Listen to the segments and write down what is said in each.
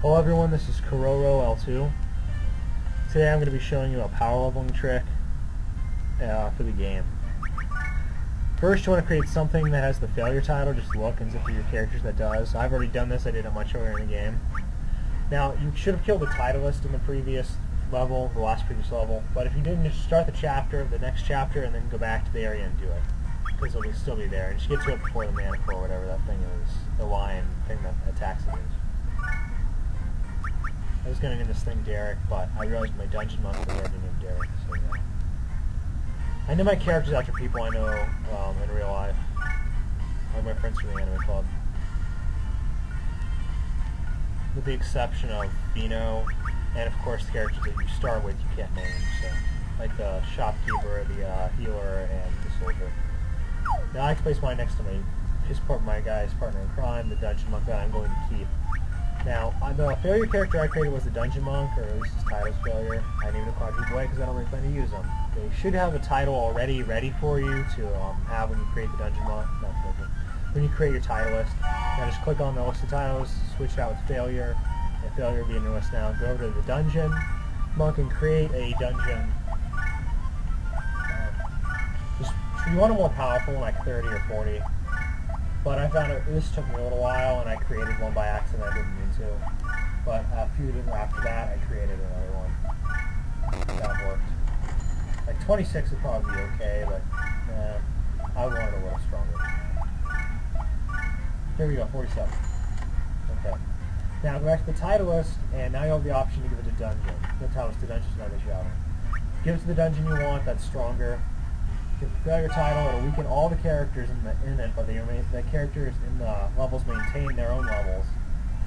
Hello everyone, this is Kororo L2. Today I'm going to be showing you a power leveling trick for the game. First you want to create something that has the failure title, just look and zip through your characters that does. I've already done this, I did it much earlier in the game. Now you should have killed the titleist in the previous level, the last previous level, but if you didn't, just start the chapter, the next chapter, and then go back to the area and do it. Because it'll still be there, and just get to it before the Manticore or whatever that thing is, the lion thing that attacks it is. I was going to name this thing Derek, but I realized my dungeon monk was already named Derek, so yeah. I name my characters after people I know in real life, or my friends from the anime club. With the exception of Bino, and of course the characters that you start with you can't name, so like the shopkeeper, the healer, and the soldier. Now I place mine next to me, my guy's partner in crime, the dungeon monk that I'm going to keep. Now, the failure character I created was the Dungeon Monk, or at least his title's failure. I named him Quadruple Boy because I don't really plan to use them. They should have a title already ready for you to have when you create the Dungeon Monk. When you create your title list. Now just click on the list of titles, switch it out with failure, and failure will be in your list now. Go over to the Dungeon Monk and create a dungeon. You want them more powerful, like 30 or 40. But I found this took me a little while, and I created one by accident I didn't mean to. But a few days after that, I created another one. That worked. Like 26 would probably be okay, but I wanted a little stronger. Here we go, 47. Okay. Now go back to the title list, and now you have the option to give it a dungeon. The title list to dungeon is another shout. Give it to the dungeon you want that's stronger. Give the failure title, it'll weaken all the characters in it, but the characters in the levels maintain their own levels,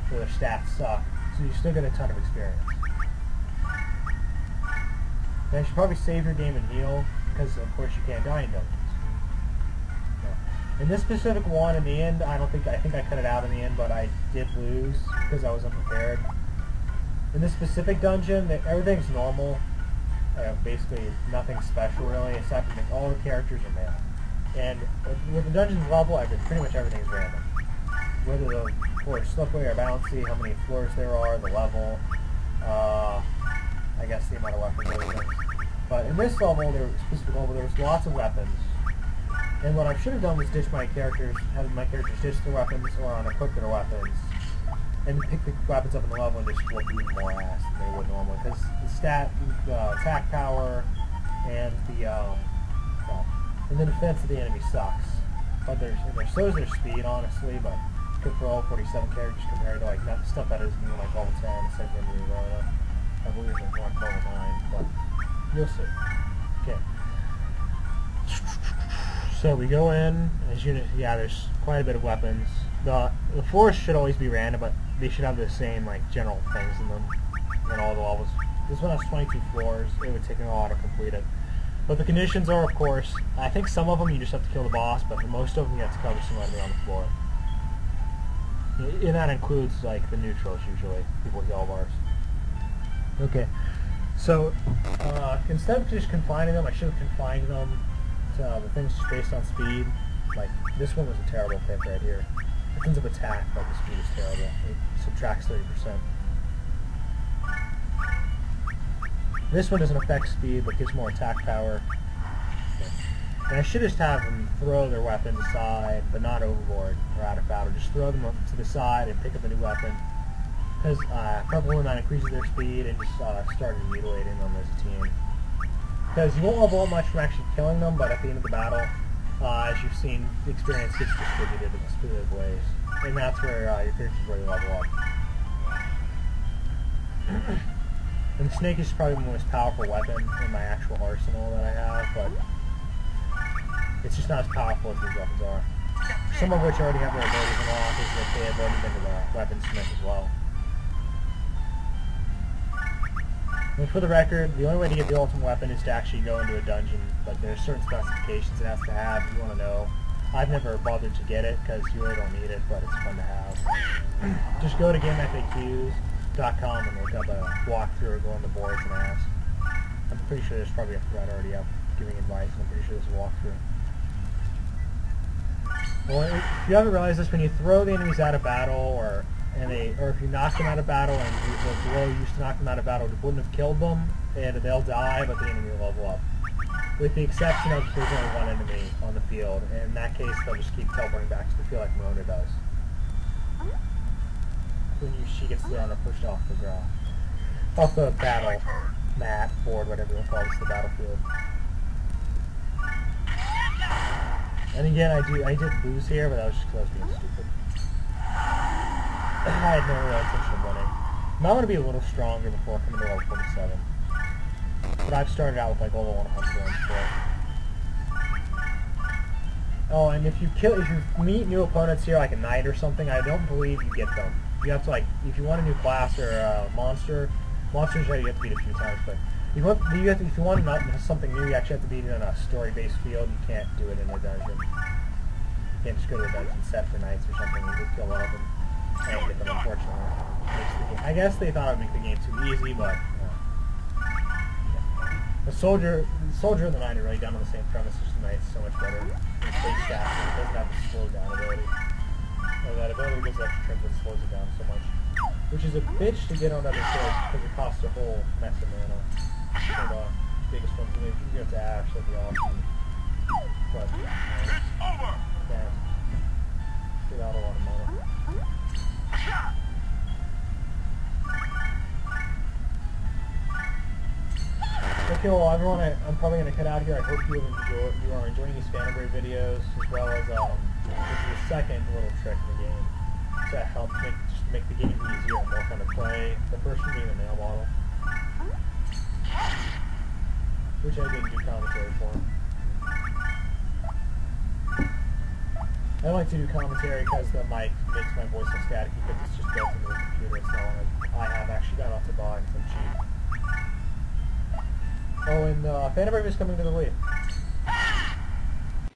so their stats suck, so you still get a ton of experience. Now you should probably save your game and heal, because of course you can't die in dungeons. In this specific one, in the end, I think I cut it out in the end, but I did lose, because I was unprepared. In this specific dungeon, everything's normal. Basically nothing special really, aside from all the characters are male. And with the dungeon's level, pretty much everything is random. Whether the floors slippery or bouncy, how many floors there are, the level, I guess the amount of weapons and everything. But in this level, there was lots of weapons. And what I should have done was ditch my characters, have my characters ditch their weapons or unequip their weapons. And pick the weapons up in the level and just whoop even more ass than they would normally. Because the attack power, and the defense of the enemy sucks. But so is their speed, honestly. But good for all 47 characters compared to like stuff that is new, like level 10 instead of new Arena. I believe it's like level 9, but you'll see. Okay. So we go in, as you know, yeah, there's quite a bit of weapons. The floors should always be random, but they should have the same like general things in them in all the levels. This one has 22 floors. It would take me a while to complete it. But the conditions are, of course, I think some of them you just have to kill the boss, but for most of them you have to cover somebody on the floor. And that includes like the neutrals usually, people with yellow bars. Okay, so instead of just confining them, I should have confined them to the things just based on speed. Like this one was a terrible pick right here. It ends up attack, but the speed is terrible. It subtracts 30%. This one doesn't affect speed, but gives more attack power. And I should just have them throw their weapons aside, but not overboard or out of battle. Just throw them up to the side and pick up a new weapon. Because Purple Woman increases their speed and just started mutilating them as a team. Because you won't level up much from actually killing them, but at the end of the battle, as you've seen, the experience gets distributed in specific ways. And that's where your characters really level up. And the snake is probably the most powerful weapon in my actual arsenal that I have, but it's just not as powerful as these weapons are. Some of which already have their abilities unlocked, is that they have already been to the weaponsmith as well. And for the record, the only way to get the ultimate weapon is to actually go into a dungeon, but there's certain specifications it has to have if you want to know. I've never bothered to get it because you really don't need it, but it's fun to have. Just go to GameFAQs.com and look up a walkthrough or go on the boards and ask. I'm pretty sure there's probably a thread already up giving advice, and I'm pretty sure there's a walkthrough. Well, if you haven't realized this, when you throw the enemies out of battle or or if you knock them out of battle and the blow you used to knock them out of battle wouldn't have killed them, and they'll die, but the enemy will level up. With the exception of there's only one enemy on the field, and in that case they'll just keep teleporting back to the field like Marona does. When she gets there on a pushed off the ground. Off the battle mat, board, whatever you call it, the battlefield. And again, I did lose here, but that was just because I was being stupid. I had no real intention of winning. I want to be a little stronger before coming to level 47. But I've started out with like level 100 before. Oh, and if you meet new opponents here, like a knight or something, I don't believe you get them. You have to like, if you want a new class or a monsters you have to beat a few times, but if you want something new, you actually have to beat it in a story-based field. You can't do it in a dungeon. You can't just go to a dungeon set for knights or something. You just kill one of them and get them, unfortunately. I guess they thought it would make the game too easy, but the soldier and the knight are really done on the same premise. Just the knight's so much better. It's base stats, and it doesn't have the slow down ability. Or that ability gives extra trim that slows it down so much. Which is a bitch to get on other swords because it costs a whole mess of mana. So the biggest one to me, if you can go to Ash, that'd be awesome. But, yeah. Get out a lot of mana. Okay, well everyone, I'm probably going to cut out here. I hope you are enjoying these Fanabray videos, as well as this is the second little trick in the game to help make the game easier and more fun to play. The first one being the male model, which I didn't do commentary for. I don't like to do commentary because the mic makes my voice so staticky because it's just built into the computer. It's not one I have actually got off to buy because I'm cheap. Oh, and Fanabray is coming to the Wii.